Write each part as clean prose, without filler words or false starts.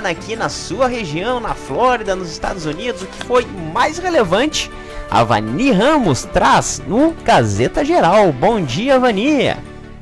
aqui na sua região, na Flórida, nos Estados Unidos, o que foi mais relevante, a Vani Ramos traz no Gazeta Geral. Bom dia, Vani!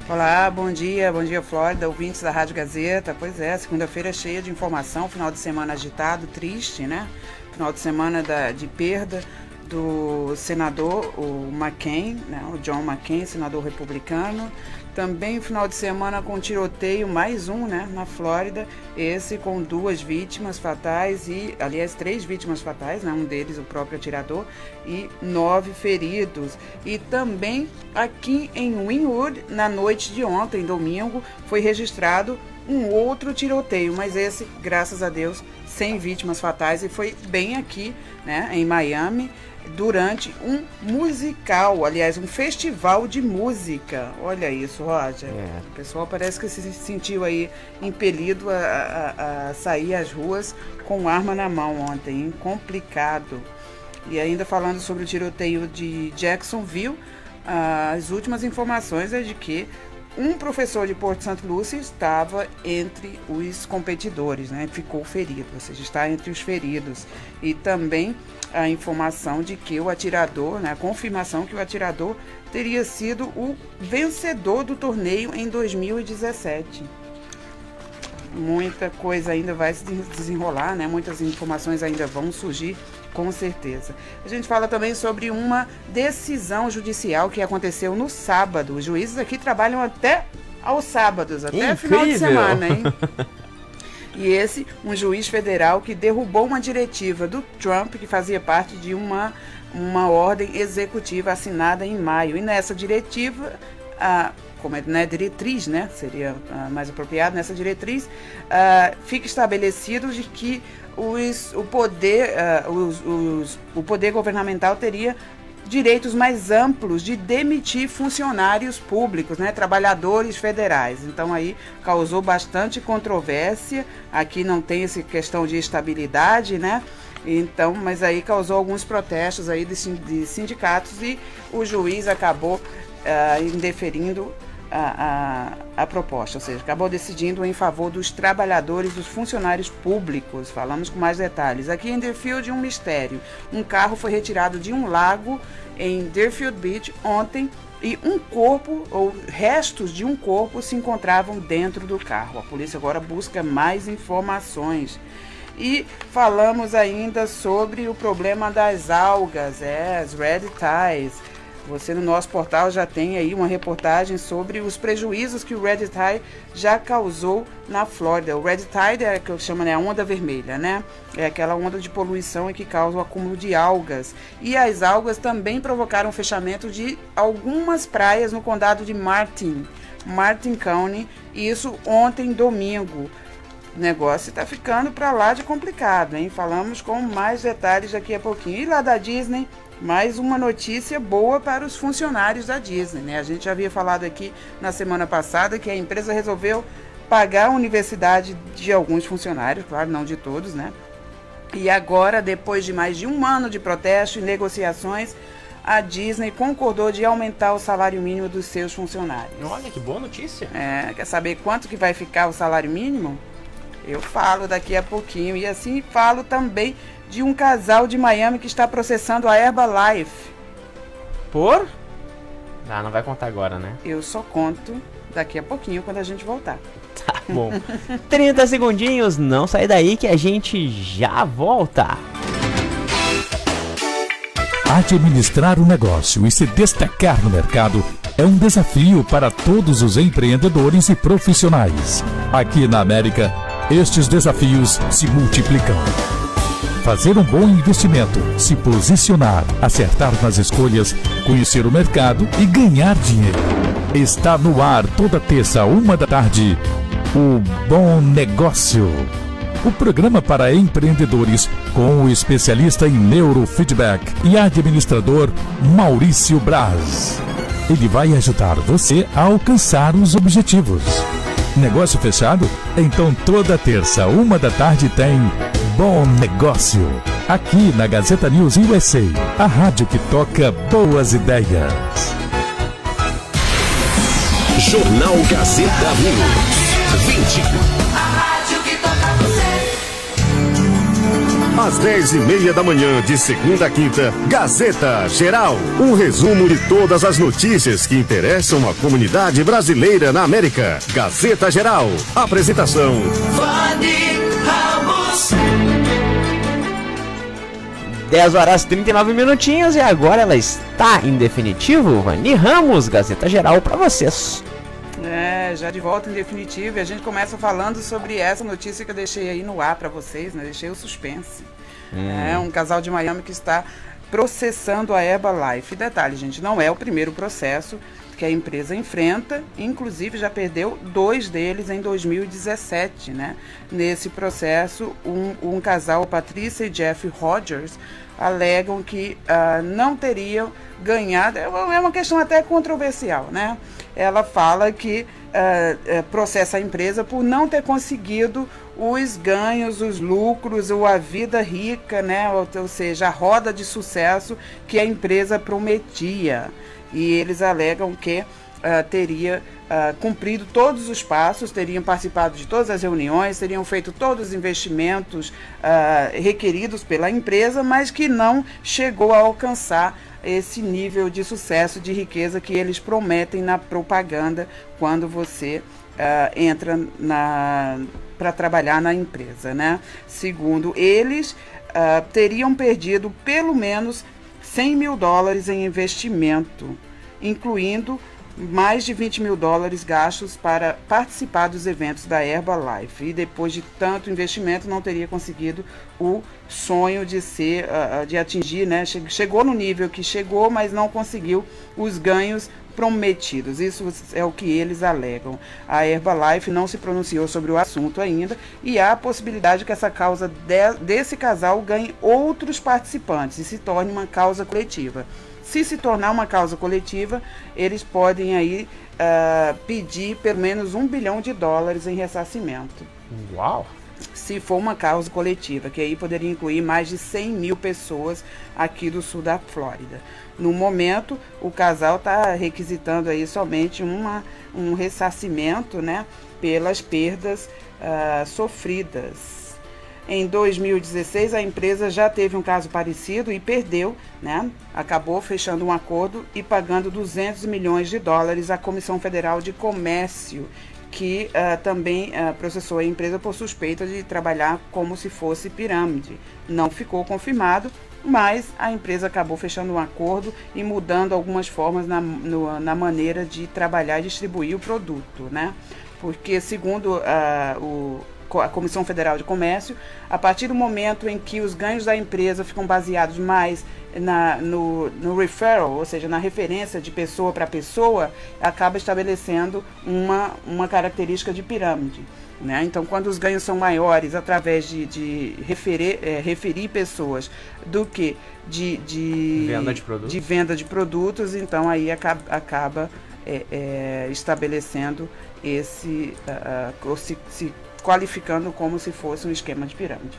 Olá, bom dia Flórida, ouvintes da Rádio Gazeta. Pois é, segunda-feira cheia de informação, final de semana agitado, triste, né? Final de semana de perda do senador, o McCain, né? O John McCain, senador republicano. Também final de semana com tiroteio, mais um, né, na Flórida, esse com 2 vítimas fatais, aliás 3 vítimas fatais, né, um deles o próprio atirador, e 9 feridos. E também aqui em Wynwood, na noite de ontem, domingo, foi registrado um outro tiroteio, mas esse, graças a Deus, sem vítimas fatais, e foi bem aqui, né, em Miami, durante um musical, aliás, um festival de música. Olha isso, Roger. O pessoal parece que se sentiu aí impelido a sair às ruas com arma na mão ontem, hein? Complicado. E ainda falando sobre o tiroteio de Jacksonville, as últimas informações é de que um professor de Port St. Lucie estava entre os competidores, né? Ficou ferido, ou seja, está entre os feridos. E também a informação de que o atirador, né? A confirmação que o atirador teria sido o vencedor do torneio em 2017. Muita coisa ainda vai se desenrolar, né? Muitas informações ainda vão surgir, com certeza. A gente fala também sobre uma decisão judicial que aconteceu no sábado. Os juízes aqui trabalham até aos sábados, até final de semana, hein? E um juiz federal que derrubou uma diretiva do Trump que fazia parte de uma ordem executiva assinada em maio. E nessa diretiva, como é, né, diretriz, né, seria mais apropriado, nessa diretriz, fica estabelecido de que o poder governamental teria direitos mais amplos de demitir funcionários públicos, né, trabalhadores federais. Então aí causou bastante controvérsia. Aqui não tem essa questão de estabilidade, né? Então, mas aí causou alguns protestos aí de sindicatos e o juiz acabou indeferindo a proposta, ou seja, acabou decidindo em favor dos trabalhadores, dos funcionários públicos. Falamos com mais detalhes. Aqui em Deerfield, um mistério. Um carro foi retirado de um lago em Deerfield Beach ontem e um corpo, ou restos de um corpo, se encontravam dentro do carro. A polícia agora busca mais informações. E falamos ainda sobre o problema das algas, as red tides. Você no nosso portal já tem aí uma reportagem sobre os prejuízos que o Red Tide já causou na Flórida. O Red Tide é o que eu chamo, né, a onda vermelha, né? É aquela onda de poluição que causa o acúmulo de algas. E as algas também provocaram o fechamento de algumas praias no condado de Martin County, e isso ontem, domingo. O negócio está ficando para lá de complicado, hein? Falamos com mais detalhes daqui a pouquinho. E lá da Disney, mais uma notícia boa para os funcionários da Disney, né? A gente já havia falado aqui na semana passada que a empresa resolveu pagar a universidade de alguns funcionários, claro, não de todos, né? E agora, depois de mais de um ano de protesto e negociações, a Disney concordou de aumentar o salário mínimo dos seus funcionários. Olha, que boa notícia! Quer saber quanto que vai ficar o salário mínimo? Eu falo daqui a pouquinho. E assim falo também de um casal de Miami que está processando a Herbalife. Por? Não vai contar agora, né? Eu só conto daqui a pouquinho, quando a gente voltar. Tá bom. 30 segundinhos, não sai daí que a gente já volta. Administrar um negócio e se destacar no mercado é um desafio para todos os empreendedores e profissionais. Aqui na América, estes desafios se multiplicam. Fazer um bom investimento, se posicionar, acertar nas escolhas, conhecer o mercado e ganhar dinheiro. Está no ar toda terça, 13h, o Bom Negócio. O programa para empreendedores com o especialista em neurofeedback e administrador Maurício Braz. Ele vai ajudar você a alcançar os objetivos. Negócio fechado? Então toda terça, 13h tem Bom Negócio. Aqui na Gazeta News USA, a rádio que toca boas ideias. Jornal Gazeta News 20. A rádio que toca você. às 10h30 da manhã, de segunda a quinta, Gazeta Geral. Um resumo de todas as notícias que interessam a comunidade brasileira na América. Gazeta Geral. Apresentação: Vani Ramos. 10 horas e 39 minutinhos e agora ela está em definitivo. Vani Ramos, Gazeta Geral para vocês. Já de volta em definitivo, e a gente começa falando sobre essa notícia que eu deixei aí no ar para vocês, né? Deixei o suspense. Um casal de Miami que está processando a Herbalife. Detalhe, gente, não é o primeiro processo que a empresa enfrenta, inclusive já perdeu 2 deles em 2017, né? Nesse processo, um casal, Patrícia e Jeff Rogers, alegam que não teriam ganhado. É uma questão até controversial, né? Ela fala que processa a empresa por não ter conseguido os ganhos, os lucros, ou a vida rica, né? Ou seja, a roda de sucesso que a empresa prometia. E eles alegam que teria cumprido todos os passos, teriam participado de todas as reuniões, teriam feito todos os investimentos requeridos pela empresa, mas que não chegou a alcançar esse nível de sucesso, de riqueza que eles prometem na propaganda quando você entra para trabalhar na empresa, né? Segundo eles, teriam perdido pelo menos $100 mil em investimento, incluindo mais de $20 mil gastos para participar dos eventos da Herbalife. E depois de tanto investimento, não teria conseguido o sonho de atingir, né? Chegou no nível que chegou, mas não conseguiu os ganhos prometidos. Isso é o que eles alegam. A Herbalife não se pronunciou sobre o assunto ainda e há a possibilidade que essa causa desse casal ganhe outros participantes e se torne uma causa coletiva. Se se tornar uma causa coletiva, eles podem aí pedir pelo menos $1 bilhão em ressarcimento. Uau! Se for uma causa coletiva, que aí poderia incluir mais de 100 mil pessoas aqui do sul da Flórida. No momento, o casal está requisitando aí somente um ressarcimento, né, pelas perdas sofridas. Em 2016, a empresa já teve um caso parecido e perdeu, né? Acabou fechando um acordo e pagando $200 milhões à Comissão Federal de Comércio, que também processou a empresa por suspeita de trabalhar como se fosse pirâmide. Não ficou confirmado, mas a empresa acabou fechando um acordo e mudando algumas formas na maneira de trabalhar e distribuir o produto, né? Porque, segundo a Comissão Federal de Comércio, a partir do momento em que os ganhos da empresa ficam baseados mais no referral, ou seja, na referência de pessoa para pessoa, acaba estabelecendo uma característica de pirâmide, né? Então, quando os ganhos são maiores através de referir pessoas do que de venda de produtos, então aí acaba estabelecendo se qualificando como se fosse um esquema de pirâmide.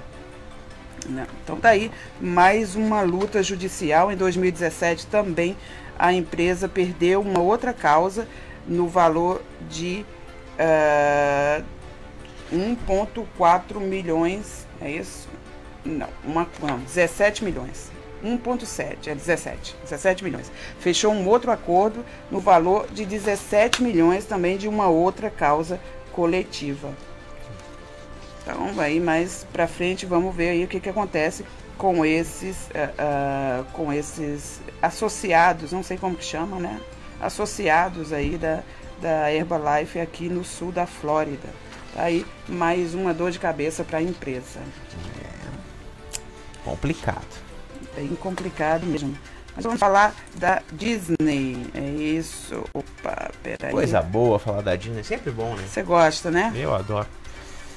Então tá aí mais uma luta judicial. Em 2017 também a empresa perdeu uma outra causa no valor de 1,4 milhões, é isso? Não, 17 milhões. 1,7, 17 milhões. Fechou um outro acordo no valor de 17 milhões também de uma outra causa coletiva. Então, aí mais pra frente vamos ver aí o que acontece com esses associados, não sei como que chama, né? Associados aí da Herbalife aqui no sul da Flórida. Tá aí mais uma dor de cabeça para a empresa. Complicado. Bem complicado mesmo. Mas vamos falar da Disney. É isso. Opa, peraí. Coisa boa falar da Disney, sempre bom, né? Você gosta, né? Eu adoro.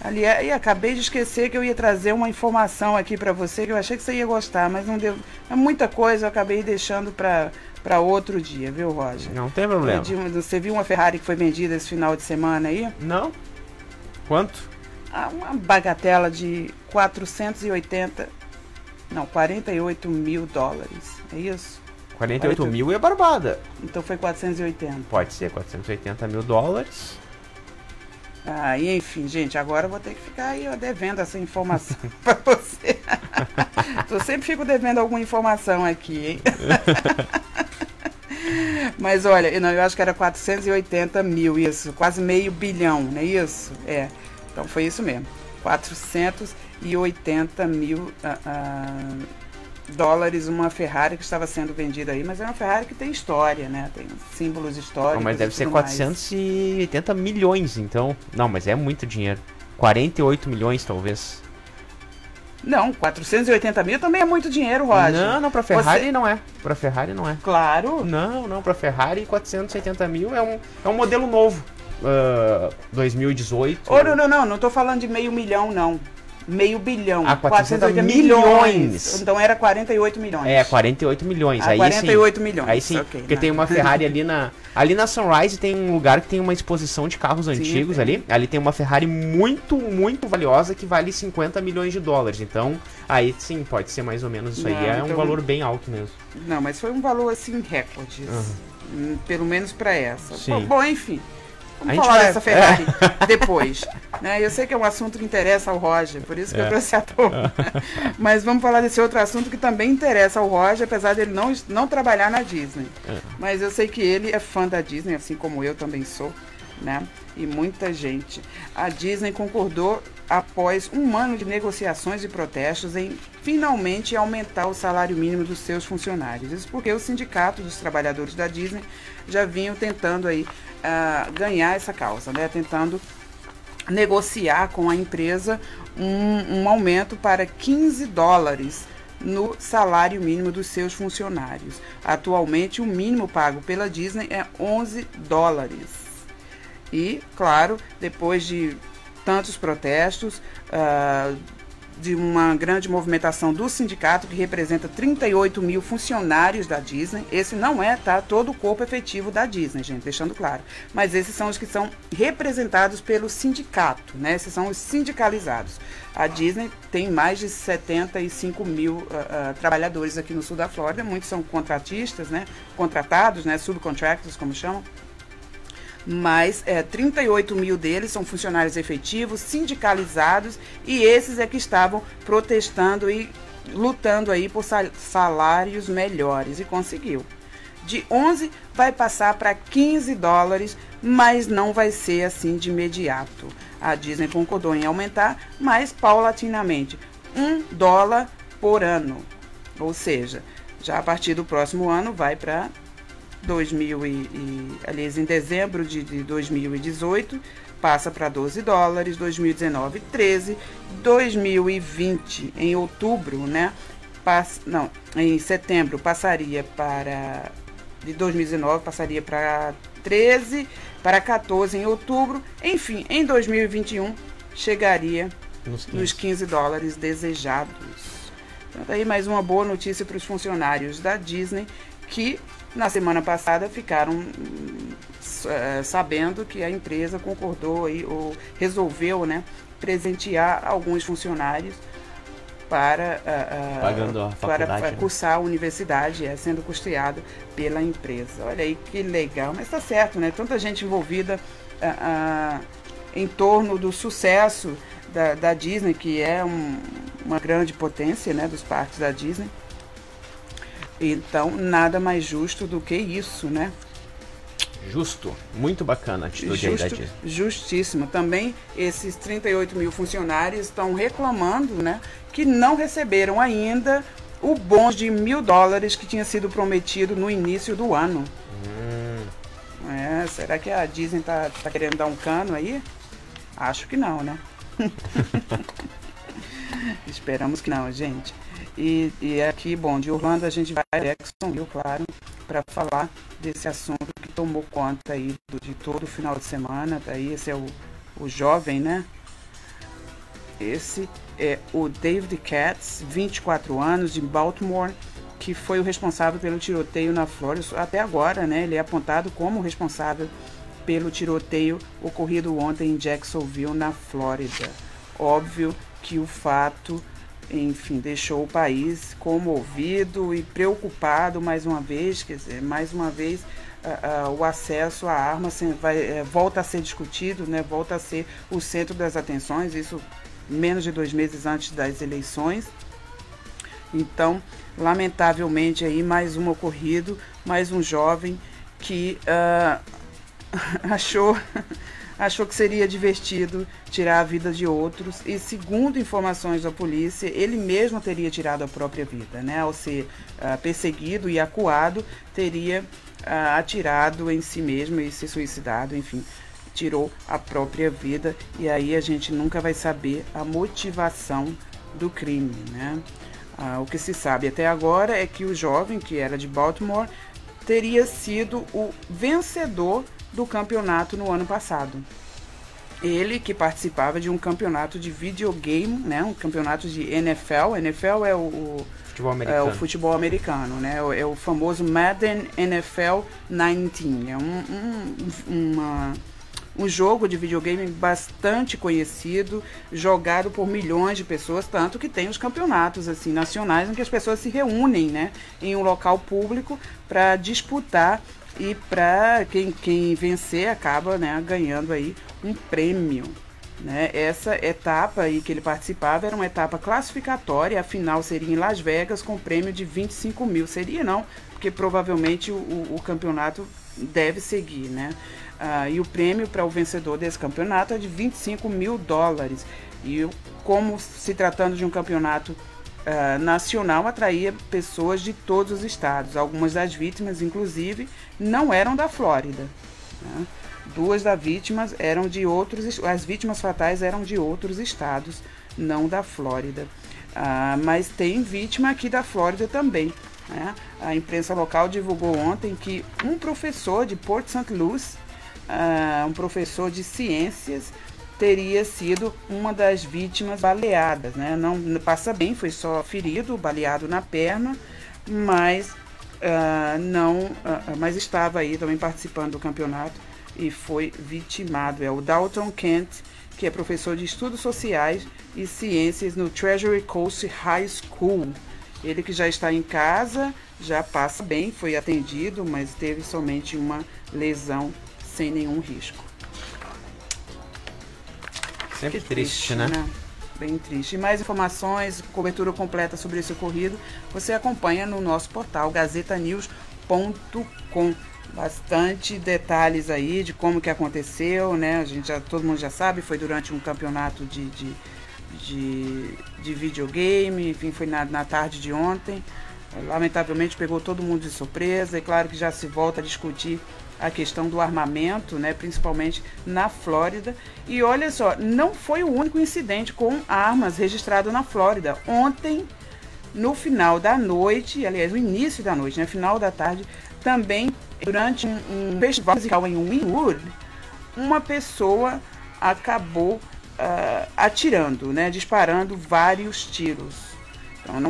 Aliás, acabei de esquecer que eu ia trazer uma informação aqui para você, que eu achei que você ia gostar, mas não deu. É muita coisa, eu acabei deixando para outro dia, viu, Roger? Não tem problema. Você viu uma Ferrari que foi vendida esse final de semana aí? Não. Quanto? Uma bagatela de 48 mil dólares. É isso? 48 mil é barbada. Então foi 480. Pode ser 480 mil dólares. E enfim, gente, agora eu vou ter que ficar aí devendo essa informação para você. Eu sempre fico devendo alguma informação aqui, hein? Mas olha, eu acho que era 480 mil, isso, quase meio bilhão, não é isso? É, então foi isso mesmo, 480 mil dólares uma Ferrari que estava sendo vendida aí, mas é uma Ferrari que tem história, né? Tem símbolos históricos. Mas deve ser 480 milhões, então. Não, mas é muito dinheiro. 48 milhões, talvez. Não, 480 mil também é muito dinheiro, Roger. Não, pra Ferrari não é. Pra Ferrari não é. Claro. Não, pra Ferrari 480 mil é um modelo novo. 2018. Não tô falando de meio milhão, não. Meio bilhão. 480 milhões. Então era 48 milhões. É, 48 milhões. Aí 48 milhões. Aí sim, okay, porque tem uma Ferrari ali na Sunrise, tem um lugar que tem uma exposição de carros antigos ali. Ali tem uma Ferrari muito, muito valiosa que vale 50 milhões de dólares. Então, aí sim, pode ser mais ou menos isso aí. É um valor bem alto mesmo. Não, mas foi um valor assim, recorde. Pelo menos pra essa. Sim. Bom, enfim. Vamos falar dessa Ferrari depois. Né? Eu sei que é um assunto que interessa ao Roger, por isso que eu trouxe à toa. Mas vamos falar desse outro assunto que também interessa ao Roger, apesar dele não trabalhar na Disney. Mas eu sei que ele é fã da Disney, assim como eu também sou, né? E muita gente. A Disney concordou após um ano de negociações e protestos em finalmente aumentar o salário mínimo dos seus funcionários. Isso porque o sindicato dos trabalhadores da Disney já vinham tentando aí ganhar essa causa, né? Tentando negociar com a empresa um aumento para 15 dólares no salário mínimo dos seus funcionários. Atualmente, o mínimo pago pela Disney é 11 dólares. E, claro, depois de tantos protestos, de uma grande movimentação do sindicato, que representa 38 mil funcionários da Disney. Esse não é, todo o corpo efetivo da Disney, gente, deixando claro. Mas esses são os que são representados pelo sindicato, né? Esses são os sindicalizados. A Disney tem mais de 75 mil trabalhadores aqui no sul da Flórida. Muitos são contratistas, né? Contratados, né? Subcontractors, como chamam. Mas 38 mil deles são funcionários efetivos, sindicalizados, e esses é que estavam protestando e lutando aí por salários melhores, e conseguiu. De 11 vai passar para 15 dólares, mas não vai ser assim de imediato. A Disney concordou em aumentar, mas paulatinamente, $1 por ano. Ou seja, já a partir do próximo ano vai para em dezembro de 2018 passa para 12 dólares, 2019 13, 2020 em outubro, né? Em setembro passaria para de 2019 passaria para 13, para 14 em outubro, enfim, em 2021 chegaria nos 15 dólares desejados. Então, aí mais uma boa notícia para os funcionários da Disney que na semana passada ficaram sabendo que a empresa concordou ou resolveu, né, presentear alguns funcionários para cursar a universidade, sendo custeado pela empresa. Olha aí que legal, mas está certo, né? Tanta gente envolvida em torno do sucesso da Disney, que é uma grande potência, né, dos parques da Disney. Então, nada mais justo do que isso, né? Justo, muito bacana a atitude aí da Disney. Justíssimo. Também esses 38 mil funcionários estão reclamando, né, que não receberam ainda o bônus de $1.000 que tinha sido prometido no início do ano. Será que a Disney tá querendo dar um cano aí? Acho que não, né? Esperamos que não, gente. E aqui, bom, de Orlando a gente vai a Jacksonville, claro, para falar desse assunto que tomou conta aí de todo o final de semana. Daí esse é o jovem, né? Esse é o David Katz, 24 anos, de Baltimore, que foi o responsável pelo tiroteio na Flórida. Até agora, né? Ele é apontado como responsável pelo tiroteio ocorrido ontem em Jacksonville, na Flórida. Óbvio que o fato, enfim, deixou o país comovido e preocupado mais uma vez, quer dizer, o acesso à arma volta a ser discutido, né, volta a ser o centro das atenções, isso menos de 2 meses antes das eleições. Então, lamentavelmente aí mais um ocorrido, mais um jovem que achou que seria divertido tirar a vida de outros e, segundo informações da polícia, ele mesmo teria tirado a própria vida, né? Ao ser perseguido e acuado, teria atirado em si mesmo e se suicidado, enfim, tirou a própria vida, e aí a gente nunca vai saber a motivação do crime, né? O que se sabe até agora é que o jovem, que era de Baltimore, teria sido o vencedor do campeonato no ano passado. Ele que participava de um campeonato de videogame, né? Um campeonato de NFL. NFL é o futebol americano, né? É o famoso Madden NFL 19. É um jogo de videogame bastante conhecido, jogado por milhões de pessoas, tanto que tem os campeonatos assim nacionais em que as pessoas se reúnem, né, em um local público para disputar, e para quem vencer acaba, né, ganhando aí um prêmio, né? Essa etapa aí que ele participava era uma etapa classificatória, a final seria em Las Vegas com prêmio de 25 mil. Seria não, porque provavelmente o campeonato deve seguir, né? E o prêmio para o vencedor desse campeonato é de 25 mil dólares. E como se tratando de um campeonato nacional, atraía pessoas de todos os estados. Algumas das vítimas, inclusive, não eram da Flórida, né? Duas das vítimas eram de outros, as vítimas fatais eram de outros estados, não da Flórida. Mas tem vítima aqui da Flórida também, né? A imprensa local divulgou ontem que um professor de Port St. Louis, um professor de ciências, teria sido uma das vítimas baleadas, né? Não passa bem, foi só ferido, baleado na perna, mas mas estava aí também participando do campeonato e foi vitimado. É o Dalton Kent, que é professor de estudos sociais e ciências no Treasury Coast High School. Ele que já está em casa, já passa bem, foi atendido, mas teve somente uma lesão sem nenhum risco. Sempre triste, né? Bem triste. E mais informações, cobertura completa sobre esse ocorrido, você acompanha no nosso portal gazetanews.com. Bastante detalhes aí de como que aconteceu, né? Todo mundo já sabe, foi durante um campeonato de videogame, enfim, foi na tarde de ontem. Lamentavelmente pegou todo mundo de surpresa, e claro que já se volta a discutir a questão do armamento, né, principalmente na Flórida. E olha só, não foi o único incidente com armas registrado na Flórida. Ontem, no final da noite, aliás, no início da noite, né, final da tarde, também durante um festival musical em Wynwood, uma pessoa acabou atirando, né, disparando vários tiros. Então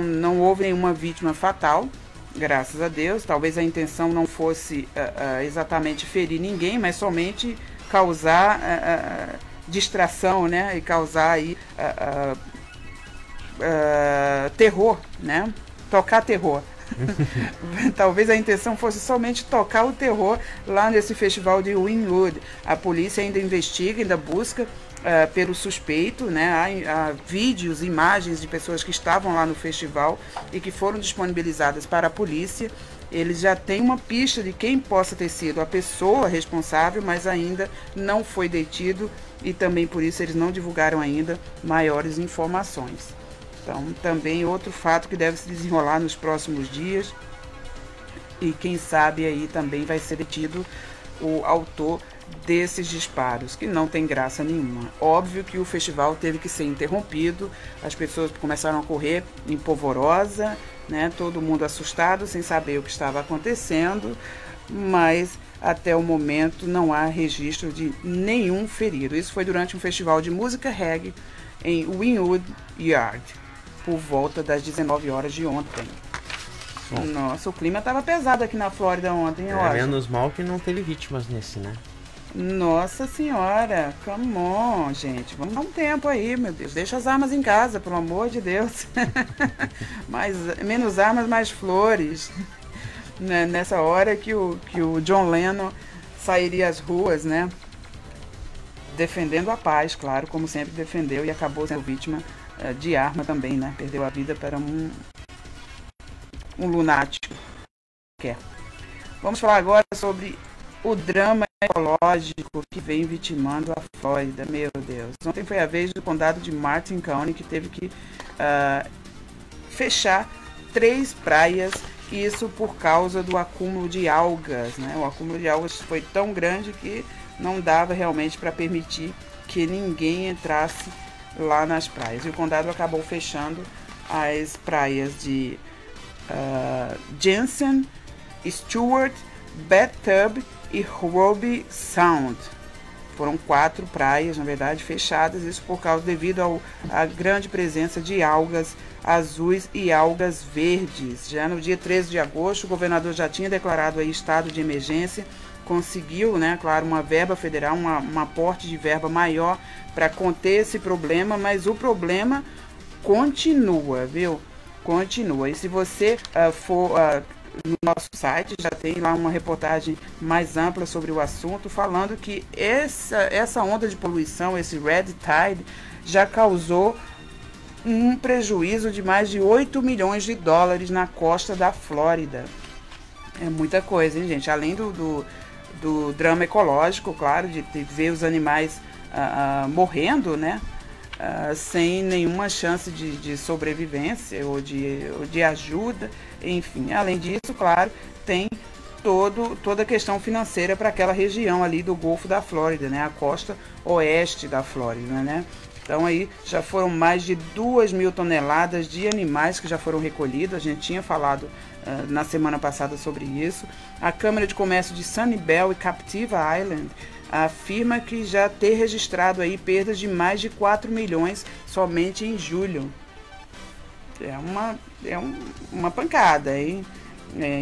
não houve nenhuma vítima fatal, graças a Deus. Talvez a intenção não fosse exatamente ferir ninguém, mas somente causar distração, né, e causar aí terror, né, tocar terror. Talvez a intenção fosse somente tocar o terror lá nesse festival de Wynwood. A polícia ainda investiga, ainda busca pelo suspeito, né? Há vídeos, imagens de pessoas que estavam lá no festival e que foram disponibilizadas para a polícia. Eles já têm uma pista de quem possa ter sido a pessoa responsável, mas ainda não foi detido, e também por isso eles não divulgaram ainda maiores informações. Então, também outro fato que deve se desenrolar nos próximos dias, e quem sabe aí também vai ser detido o autor desses disparos, que não tem graça nenhuma. Óbvio que o festival teve que ser interrompido, as pessoas começaram a correr em polvorosa, né? Todo mundo assustado, sem saber o que estava acontecendo, mas até o momento não há registro de nenhum ferido. Isso foi durante um festival de música reggae em Wynwood Yard, por volta das 19 horas de ontem. Bom. Nossa, o clima estava pesado aqui na Flórida ontem. Menos mal que não teve vítimas nesse, né? Nossa senhora, come on, gente. Vamos dar um tempo aí, meu Deus. Deixa as armas em casa, pelo amor de Deus. Menos armas, mais flores. Nessa hora que o John Lennon sairia às ruas, né? Defendendo a paz, claro, como sempre defendeu, e acabou sendo vítima de arma também, né? Perdeu a vida para um lunático quer. Vamos falar agora sobre o drama ecológico que vem vitimando a Flórida. Meu Deus. Ontem foi a vez do condado de Martin County, que teve que fechar 3 praias, isso por causa do acúmulo de algas, né? O acúmulo de algas foi tão grande que não dava realmente para permitir que ninguém entrasse lá nas praias. E o condado acabou fechando as praias de Jensen, Stewart, Bathtub e Roby Sound. Foram 4 praias, na verdade, fechadas, isso por causa devido à grande presença de algas azuis e algas verdes. Já no dia 13 de agosto, o governador já tinha declarado aí estado de emergência, conseguiu, né, claro, uma verba federal, um aporte de verba maior para conter esse problema, mas o problema continua, viu? Continua. E se você for no nosso site, já tem lá uma reportagem mais ampla sobre o assunto, falando que essa onda de poluição, esse red tide, já causou um prejuízo de mais de 8 milhões de dólares na costa da Flórida. É muita coisa, hein, gente? Além do drama ecológico, claro, de ver os animais morrendo, né? Sem nenhuma chance de sobrevivência ou de ajuda, enfim. Além disso, claro, tem toda a questão financeira para aquela região ali do Golfo da Flórida, né? A costa oeste da Flórida, né? Então aí já foram mais de 2.000 toneladas de animais que já foram recolhidos. A gente tinha falado na semana passada sobre isso. A Câmara de Comércio de Sunnyvale e Captiva Island afirma que já ter registrado aí perdas de mais de 4 milhões somente em julho. É uma pancada, hein?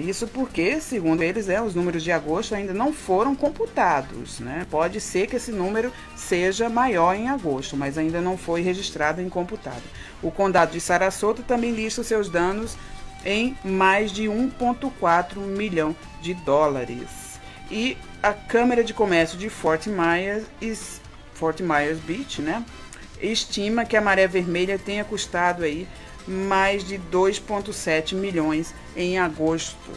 Isso porque, segundo eles, os números de agosto ainda não foram computados, né? Pode ser que esse número seja maior em agosto, mas ainda não foi registrado e computado. O condado de Sarasota também lista os seus danos em mais de 1,4 milhão de dólares. E a Câmara de Comércio de Fort Myers Beach, né, estima que a maré vermelha tenha custado aí mais de 2,7 milhões em agosto.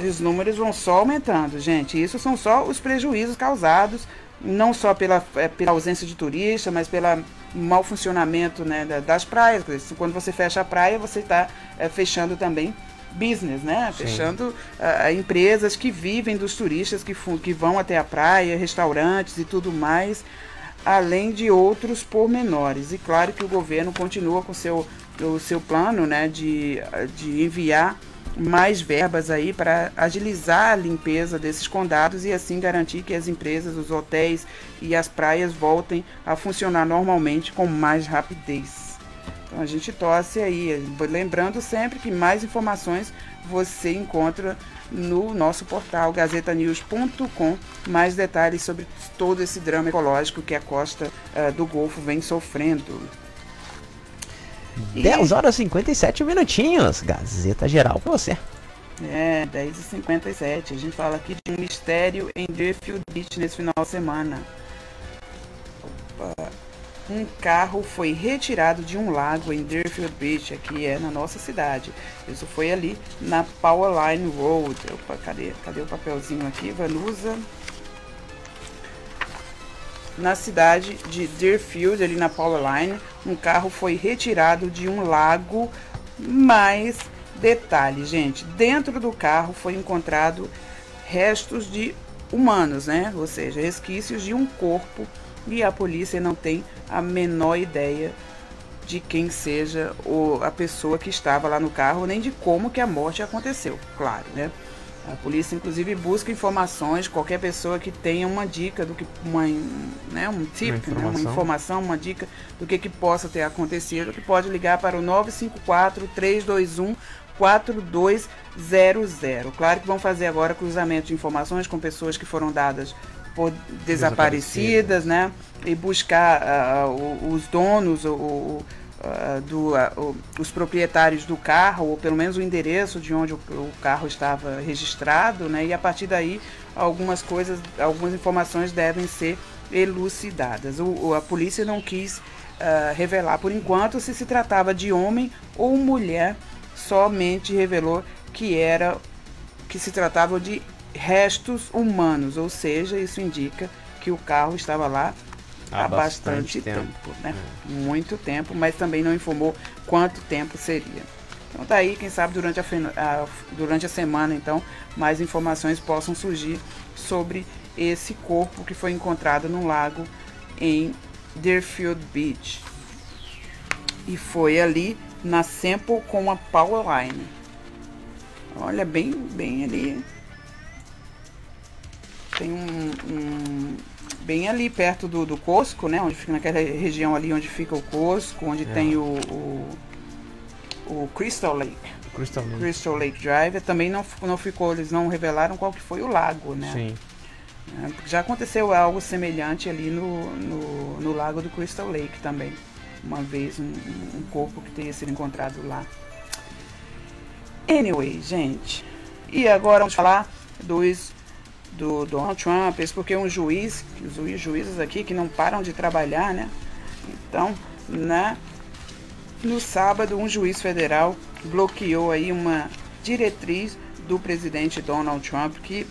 Os números vão só aumentando, gente. Isso são só os prejuízos causados, não só pela ausência de turista, mas pelo mau funcionamento, né, das praias. Quando você fecha a praia, você está fechando também business, né? Sim. Fechando empresas que vivem dos turistas que vão até a praia, restaurantes e tudo mais, além de outros pormenores. E claro que o governo continua com o seu plano, né, de enviar mais verbas aí para agilizar a limpeza desses condados e assim garantir que as empresas, os hotéis e as praias voltem a funcionar normalmente com mais rapidez. Então a gente torce aí, lembrando sempre que mais informações você encontra no nosso portal gazetanews.com, mais detalhes sobre todo esse drama ecológico que a costa do Golfo vem sofrendo. 10 horas e 57 minutinhos, Gazeta Geral pra você. 10h57, a gente fala aqui de um mistério em Deerfield Beach nesse final de semana. Um carro foi retirado de um lago em Deerfield Beach, aqui na nossa cidade. Isso foi ali na Powerline Road. Opa, cadê o papelzinho aqui, Vanusa? Na cidade de Deerfield, ali na Powerline, um carro foi retirado de um lago. Mais detalhe, gente, dentro do carro foi encontrado restos de humanos, né? Ou seja, resquícios de um corpo. E a polícia não tem a menor ideia de quem seja a pessoa que estava lá no carro, nem de como que a morte aconteceu, claro, né? A polícia, inclusive, busca informações, qualquer pessoa que tenha uma dica do que, uma informação, uma dica do que possa ter acontecido, que pode ligar para o 954-321-4200. Claro que vão fazer agora cruzamento de informações com pessoas que foram dadas por desaparecidas, né? E buscar os donos, os proprietários do carro, ou pelo menos o endereço de onde o carro estava registrado, né? E a partir daí algumas informações devem ser elucidadas. A polícia não quis revelar por enquanto se tratava de homem ou mulher somente revelou que se tratava de restos humanos, ou seja, isso indica que o carro estava lá há bastante tempo, né? Muito tempo, mas também não informou quanto tempo seria. Então tá aí, quem sabe durante a semana, então, mais informações possam surgir sobre esse corpo que foi encontrado no lago em Deerfield Beach. E foi ali na Semple com a Powerline. Olha, bem ali. Tem bem ali perto do Costco, né? Onde fica naquela região ali onde fica o Costco, onde tem o Crystal Lake. Crystal Lake Drive. Também não ficou, eles não revelaram qual que foi o lago, né? Sim. Já aconteceu algo semelhante ali no lago do Crystal Lake também. Uma vez um corpo que tenha sido encontrado lá. Anyway, gente. E agora vamos falar do Donald Trump, porque os juízes aqui que não param de trabalhar, né? Então, no sábado, um juiz federal bloqueou aí uma diretriz do presidente Donald Trump que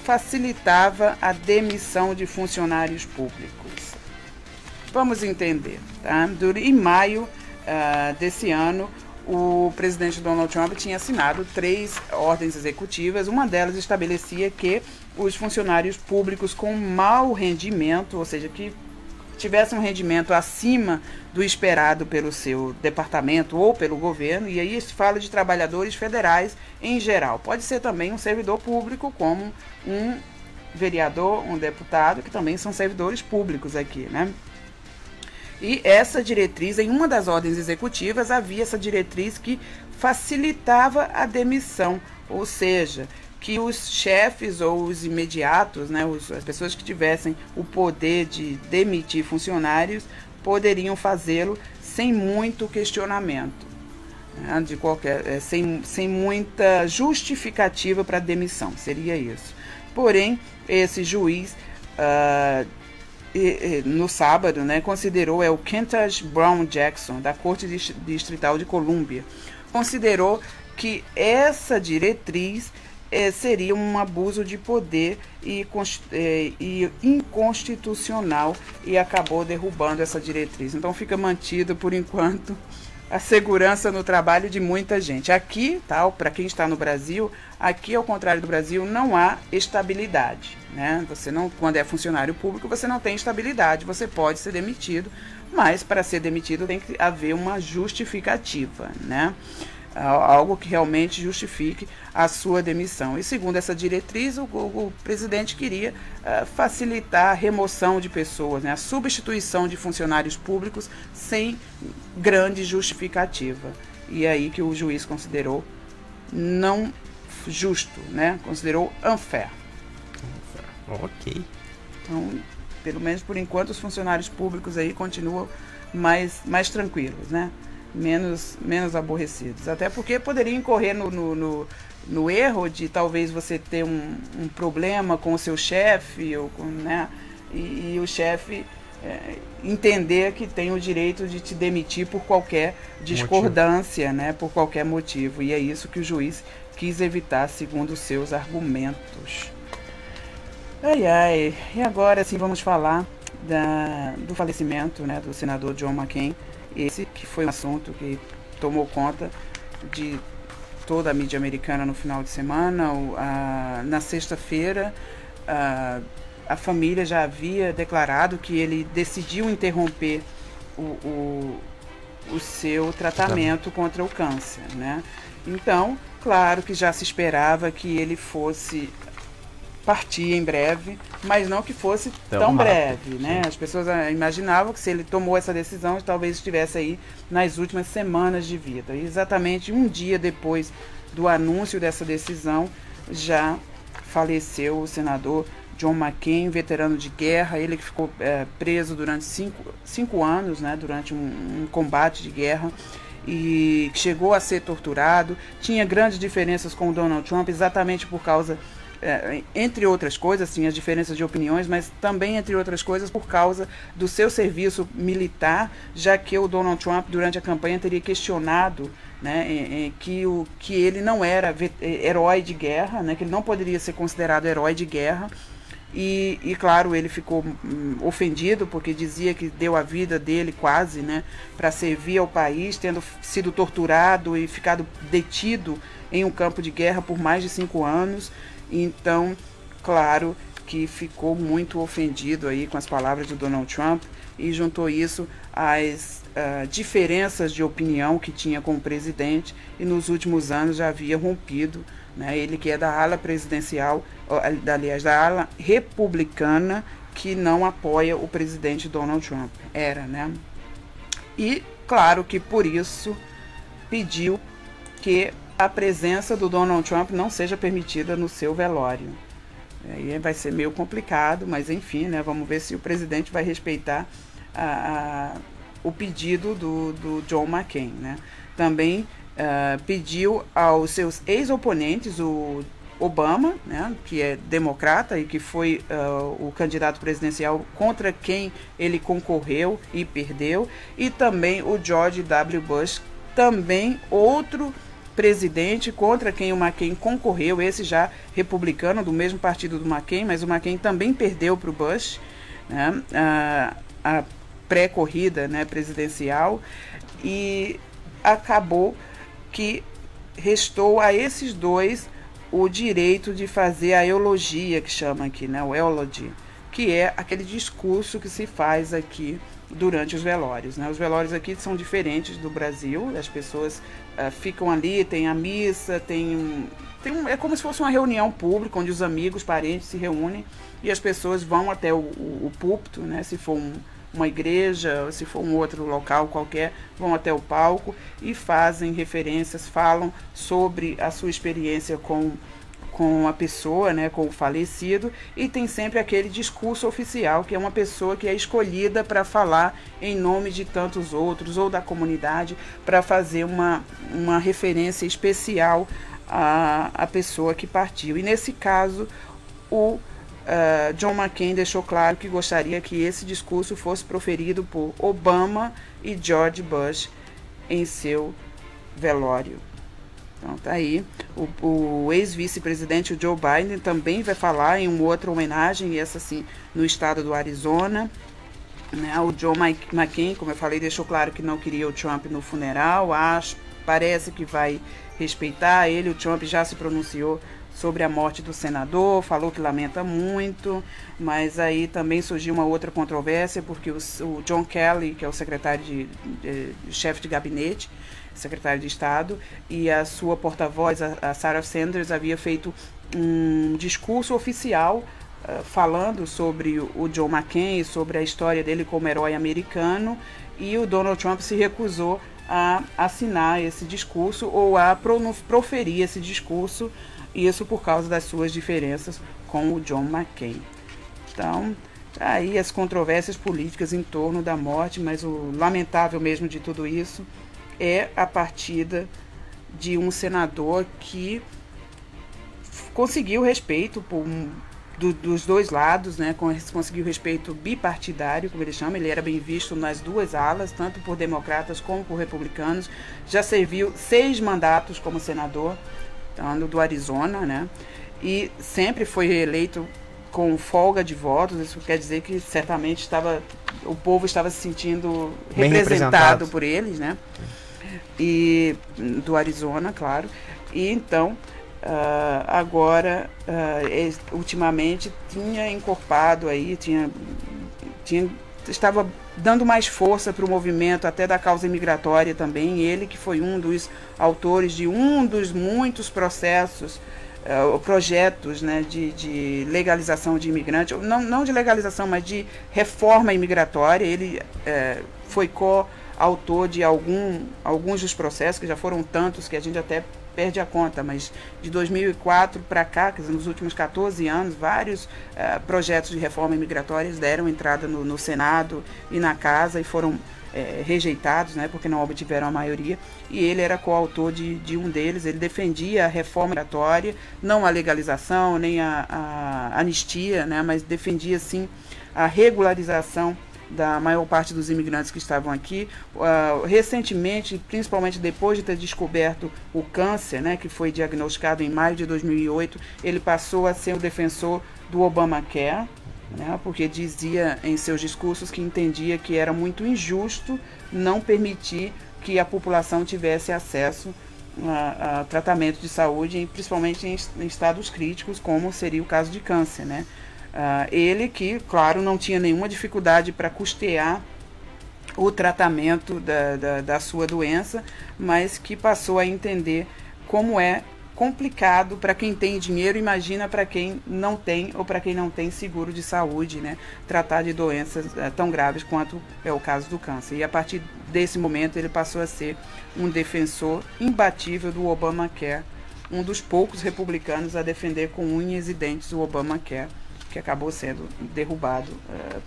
facilitava a demissão de funcionários públicos. Vamos entender, tá? Em maio desse ano, o presidente Donald Trump tinha assinado 3 ordens executivas. Uma delas estabelecia que os funcionários públicos com mau rendimento, ou seja, que tivessem um rendimento acima do esperado pelo seu departamento ou pelo governo, e aí se fala de trabalhadores federais em geral. Pode ser também um servidor público, como um vereador, um deputado, que também são servidores públicos aqui, né? E essa diretriz, em uma das ordens executivas, havia essa diretriz que facilitava a demissão, ou seja, que os chefes ou os imediatos, né, as pessoas que tivessem o poder de demitir funcionários, poderiam fazê-lo sem muito questionamento, né, sem muita justificativa para a demissão, seria isso. Porém, esse juiz no sábado, né, considerou, o Kentash Brown Jackson, da Corte Distrital de Colômbia, considerou que essa diretriz seria um abuso de poder e inconstitucional, e acabou derrubando essa diretriz. Então fica mantido, por enquanto, a segurança no trabalho de muita gente. Aqui, para quem está no Brasil, aqui, ao contrário do Brasil, não há estabilidade, né? Quando é funcionário público, você não tem estabilidade, você pode ser demitido, mas para ser demitido tem que haver uma justificativa, né? Algo que realmente justifique a sua demissão. E segundo essa diretriz, o presidente queria facilitar a remoção de pessoas, né? A substituição de funcionários públicos sem grande justificativa. E aí que o juiz considerou não justo, né? Considerou unfair. Ok. Então, pelo menos por enquanto, os funcionários públicos aí continuam mais tranquilos, né? Menos aborrecidos. Até porque poderiam incorrer no erro de talvez você ter um problema com o seu chefe, né? E o chefe entender que tem o direito de te demitir por qualquer discordância, né? Por qualquer motivo. E é isso que o juiz quis evitar, segundo os seus argumentos. E agora sim vamos falar do falecimento, né, do senador John McCain. Esse que foi um assunto que tomou conta de toda a mídia americana no final de semana. Na sexta-feira, a família já havia declarado que ele decidiu interromper o seu tratamento contra o câncer, né? Então, claro que já se esperava que ele fosse partir em breve, mas não que fosse tão breve, né? As pessoas imaginavam que se ele tomou essa decisão, talvez estivesse aí nas últimas semanas de vida. E exatamente um dia depois do anúncio dessa decisão, já faleceu o senador John McCain, veterano de guerra. Ele que ficou preso durante cinco anos, né? Durante um combate de guerra, e chegou a ser torturado. Tinha grandes diferenças com o Donald Trump, exatamente por causa, entre outras coisas, tinha diferenças de opiniões, mas também, entre outras coisas, por causa do seu serviço militar, já que o Donald Trump, durante a campanha, teria questionado né, que ele não era herói de guerra, né, que ele não poderia ser considerado herói de guerra. E claro, ele ficou ofendido, porque dizia que deu a vida dele quase, né, para servir ao país, tendo sido torturado e ficado detido em um campo de guerra por mais de 5 anos. Então, claro que ficou muito ofendido aí com as palavras do Donald Trump e juntou isso às diferenças de opinião que tinha com o presidente, e nos últimos anos já havia rompido, né, ele que é da ala presidencial, aliás, da ala republicana, que não apoia o presidente Donald Trump, né? E claro que por isso pediu que a presença do Donald Trump não seja permitida no seu velório. Aí vai ser meio complicado, mas enfim, né, vamos ver se o presidente vai respeitar o pedido do John McCain, né? Também pediu aos seus ex-oponentes, o Obama, né, que é democrata e que foi o candidato presidencial contra quem ele concorreu e perdeu, e também o George W. Bush, também outro presidente contra quem o McCain concorreu, esse já republicano, do mesmo partido do McCain, mas o McCain também perdeu para o Bush, né, a pré-corrida, né, presidencial, e acabou que restou a esses dois o direito de fazer a eulogia, que chama aqui, né, o eulogy, que é aquele discurso que se faz aqui durante os velórios, né? Os velórios aqui são diferentes do Brasil, as pessoas ficam ali, tem a missa, é como se fosse uma reunião pública, onde os amigos, parentes se reúnem e as pessoas vão até o púlpito, né? Se for uma igreja, ou se for um outro local qualquer, vão até o palco e fazem referências, falam sobre a sua experiência com a pessoa, né, com o falecido, e tem sempre aquele discurso oficial, que é uma pessoa que é escolhida para falar em nome de tantos outros, ou da comunidade, para fazer uma referência especial à pessoa que partiu. E nesse caso, o John McCain deixou claro que gostaria que esse discurso fosse proferido por Obama e George Bush em seu velório. Então tá aí, o ex-vice-presidente, o Joe Biden, também vai falar em uma outra homenagem, e essa sim, no estado do Arizona, né? O John McCain, como eu falei, deixou claro que não queria o Trump no funeral, parece que vai respeitar ele. O Trump já se pronunciou sobre a morte do senador, falou que lamenta muito, mas aí também surgiu uma outra controvérsia, porque o John Kelly, que é o secretário chefe de gabinete, secretário de Estado, e a sua porta-voz, a Sarah Sanders, havia feito um discurso oficial falando sobre o John McCain, sobre a história dele como herói americano, e o Donald Trump se recusou a assinar esse discurso ou a proferir esse discurso, isso por causa das suas diferenças com o John McCain. Então, aí as controvérsias políticas em torno da morte, mas o lamentável mesmo de tudo isso é a partida de um senador que conseguiu respeito dos dois lados, né? Conseguiu respeito bipartidário, como ele chama. Ele era bem visto nas duas alas, tanto por democratas como por republicanos. Já serviu 6 mandatos como senador, do Arizona, né? E sempre foi reeleito com folga de votos. Isso quer dizer que certamente o povo estava se sentindo representado por eles, né? E do Arizona, claro. E então agora ultimamente tinha encorpado aí, estava dando mais força para o movimento até da causa imigratória também. Ele que foi um dos autores de um dos muitos projetos, né, de legalização de imigrantes, não de legalização, mas de reforma imigratória. Ele foi coautor de alguns dos processos, que já foram tantos que a gente até perde a conta, mas de 2004 para cá, quer dizer, nos últimos 14 anos, vários projetos de reforma imigratória deram entrada no Senado e na Casa e foram rejeitados, né, porque não obtiveram a maioria, e ele era coautor de um deles. Ele defendia a reforma migratória, não a legalização, nem a anistia, né, mas defendia sim a regularização da maior parte dos imigrantes que estavam aqui. Recentemente, principalmente depois de ter descoberto o câncer, né, que foi diagnosticado em maio de 2008, ele passou a ser o defensor do Obamacare, né, porque dizia em seus discursos que entendia que era muito injusto não permitir que a população tivesse acesso a tratamento de saúde, principalmente em estados críticos, como seria o caso de câncer, né? Ele que, claro, não tinha nenhuma dificuldade para custear o tratamento da sua doença, mas que passou a entender como é complicado para quem tem dinheiro, imagina para quem não tem ou para quem não tem seguro de saúde, né? Tratar de doenças tão graves quanto é o caso do câncer. E a partir desse momento ele passou a ser um defensor imbatível do Obamacare, um dos poucos republicanos a defender com unhas e dentes o Obamacare, que acabou sendo derrubado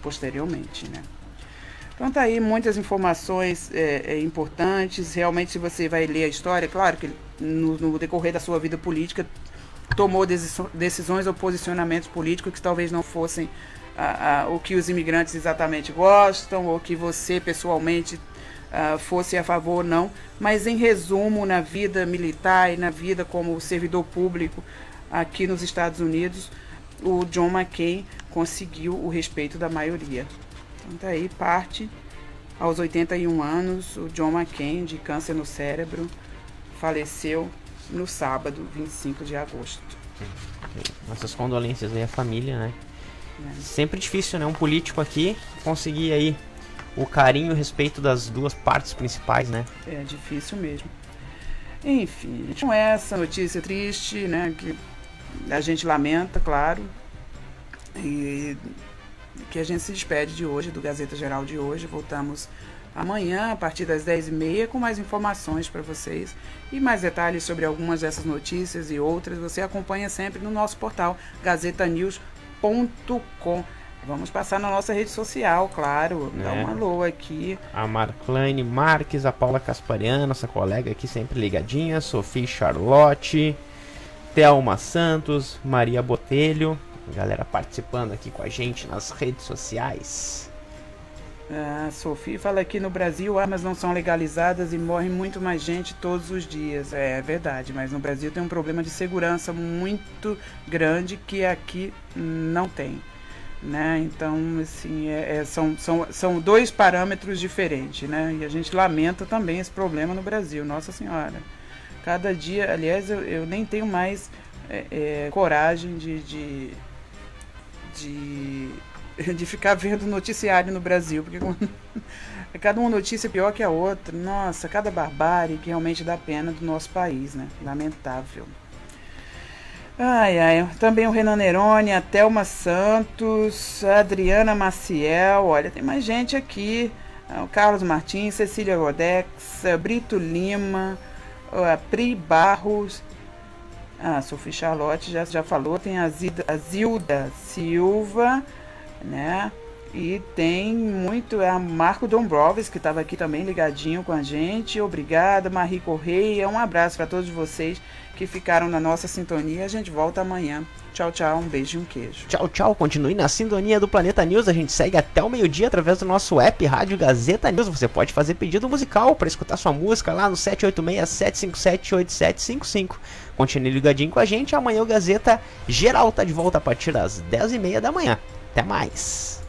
posteriormente, né? Então tá aí muitas informações importantes. Realmente, se você vai ler a história, claro que no decorrer da sua vida política tomou decisões ou posicionamentos políticos que talvez não fossem o que os imigrantes exatamente gostam, ou que você pessoalmente fosse a favor ou não, mas em resumo, na vida militar e na vida como servidor público aqui nos Estados Unidos, o John McCain conseguiu o respeito da maioria. Então tá aí, parte aos 81 anos, o John McCain, de câncer no cérebro, faleceu no sábado, 25 de agosto. Nossas condolências aí à família, né? Sempre difícil, né? Um político aqui conseguir aí o carinho e o respeito das duas partes principais, né? É difícil mesmo. Enfim, com essa notícia triste, né? Que a gente lamenta, claro. E que a gente se despede de hoje, do Gazeta Geral de hoje. Voltamos amanhã, a partir das 10h30, com mais informações para vocês e mais detalhes sobre algumas dessas notícias e outras. Você acompanha sempre no nosso portal gazetanews.com. Vamos passar na nossa rede social, claro. Dá um alô aqui. A Marclane Marques, a Paula Casparian, nossa colega aqui sempre ligadinha, Sofia Charlotte, Thelma Santos, Maria Botelho, galera participando aqui com a gente nas redes sociais. A Sofia fala aqui: no Brasil armas não são legalizadas e morre muito mais gente todos os dias. É verdade, mas no Brasil tem um problema de segurança muito grande que aqui não tem, né? Então, assim, são dois parâmetros diferentes, né? E a gente lamenta também esse problema no Brasil, Nossa Senhora. Cada dia, aliás, eu nem tenho mais coragem de ficar vendo noticiário no Brasil, porque cada uma notícia pior que a outra. Nossa, cada barbárie que realmente dá pena do nosso país, né? Lamentável. Ai, ai. Também o Renan Neroni, a Thelma Santos, a Adriana Maciel, olha, tem mais gente aqui. O Carlos Martins, Cecília Rodex, Brito Lima, a Pri Barros, a Sofia Charlotte já falou, tem a Zilda Silva, né? E tem muito, a Marco Dombroves, que estava aqui também ligadinho com a gente. Obrigada, Marie Correia. Um abraço para todos vocês que ficaram na nossa sintonia. A gente volta amanhã. Tchau, tchau. Um beijo e um queijo. Tchau, tchau. Continue na sintonia do Planeta News. A gente segue até o meio-dia através do nosso app Rádio Gazeta News. Você pode fazer pedido musical para escutar sua música lá no 786-757-8755. Continue ligadinho com a gente. Amanhã o Gazeta Geral tá de volta a partir das 10h30 da manhã. Até mais.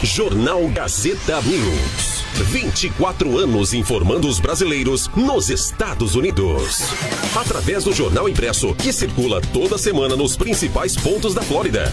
Jornal Gazeta News. 24 anos informando os brasileiros nos Estados Unidos. Através do jornal impresso que circula toda semana nos principais pontos da Flórida.